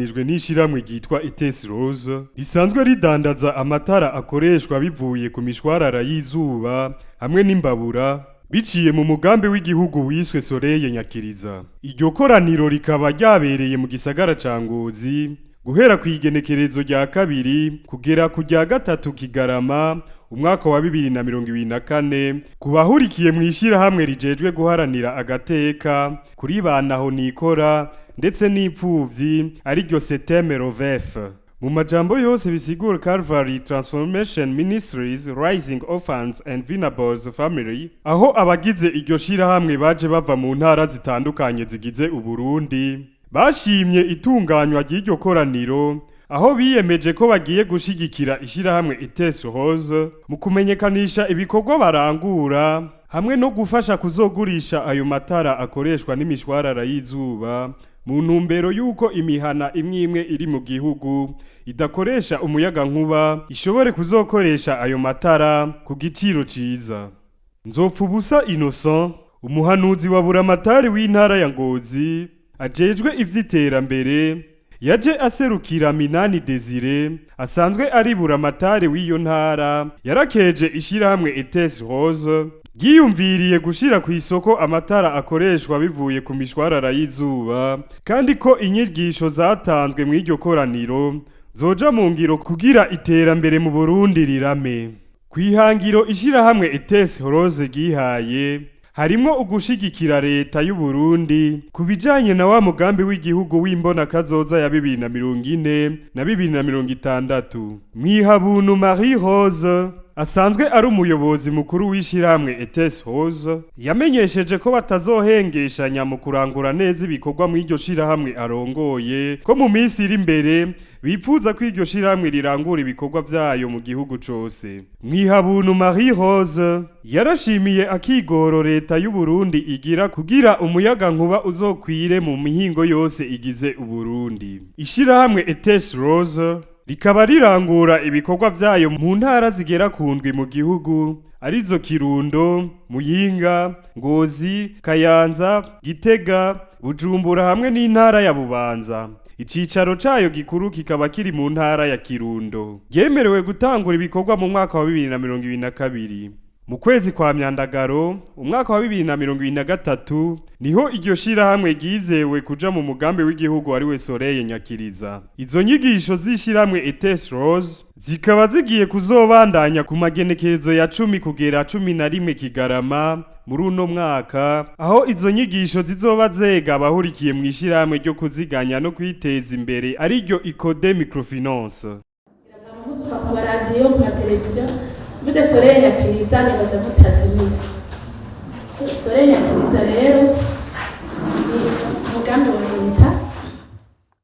Nijwe n'ishirahamwe ryitwa ETS Rose risanzwe ridandaza amatara akoreshwa bivuye ku mishwarara y'izuba hamwe n'imbabura biciye mu mugambi w'igihugu wiswe Soleil Nyakiriza. Iryo koraniro rikaba ryabereye mu gisagara ca Ngozi guhera ku igenekerezo rya kabiri kugera ku rya gatatu Kigarama umwaka wa 2024 kubahurikiye mu ishirahamwe rijejwe guharanira agateka kuri banaho nikora ndetse n'ipfuvyi ari ryo setemero VF. Mu majambo yose bisigura Calvary Transformation Ministries Rising Orphans and Vulnerable Family, aho abagize iryo shirahamwe baje bava mu ntara zitandukanye zigize Uburundi bashimye itunganywa ry'iryo koraniro, aho biyemeje ko bagiye gushigikira ishirahamwe ETS Rose mu kumenyekanisha ibikorwa barangura hamwe no gufasha kuzogurisha ayo matara akoreshwa nimishwarara y'izuba mu ntumbero yuko imihana imwe iri mu gihugu idakoresha umuyaga nkuba ishobore kuzokoresha ayo matara ku giciro ciza. Nzopfubusa Innocent, umuhanuzi wa buramatari w'intara ya Ngozi ajejwe ivy'iterambere, yaje aserukira Minani Desire asanzwe ari buramatari w'iyo ntara, yarakeje ishirahamwe ETS Rose giyumviriye gushira ku isoko amatara akoreshwa bivuye ku mishwarara y'izuba, kandi ko inyigisho zatanzwe mu iryo koraniro zoja mu ngiro kugira iterambere mu Burundi rirame. Kwihangiro ishirahamwe ETS Rose gihaye harimwo ugushigikira leta y'u Burundi kubijanye na wa mugambi w'igihugu w'imbona kazoza ya 2040 na 2060. Mwihabuntu Marie Rose asanzwe ari umuyobozi mukuru w'ishirahamwe ETS Rose yamenyesheje ko batazohengeshanya mu kurangura neza ibikorwa mu iryo shirahamwe arongoye, ko mu minsi iri imbere bipfuza ko iryo shirahamwe rirangura ibikorwa vyayo mu gihugu cose. Mwihabuntu Marie Rose yarashimiye akigoro leta y'u Burundi igira kugira umuyaga nkuba uzokwire mu mihingo yose igize Uburundi. Ishirahamwe ETS Rose rikaba rirangura ibikorwa vyayo mu ntara zigera ku ndwi mu gihugu arizo Kirundo, Muyinga, Ngozi, Kayanza, Gitega, Bujumbura hamwe n'intara ya Bubanza. Icicaro cayo gikuru kikaba kiri mu ntara ya Kirundo. Yemerewe gutangura ibikorwa mu mwaka wa 2022. Mu kwezi kwa Myandagaro umwaka wa 2023 niho iryo shirahamwe gizewe kuja mu mugambi w'igihugu ari we Soleil Nyakiriza. Izo nyigisho z'ishirahamwe ETS Rose zikaba zigiye kuzobandanya ku magenekerezo ya 10 kugera 11 Kigarama muri uno mwaka, aho izo nyigisho zizoba zega abahurikiye mu ishirahamwe ryo kuziganya no kwiteza imbere ari ryo ICODE Microfinance. Ku radio, ku televiziyo mvuze Soleil Nyakiriza nibaza mutazimira. Soleil Nyakiriza rero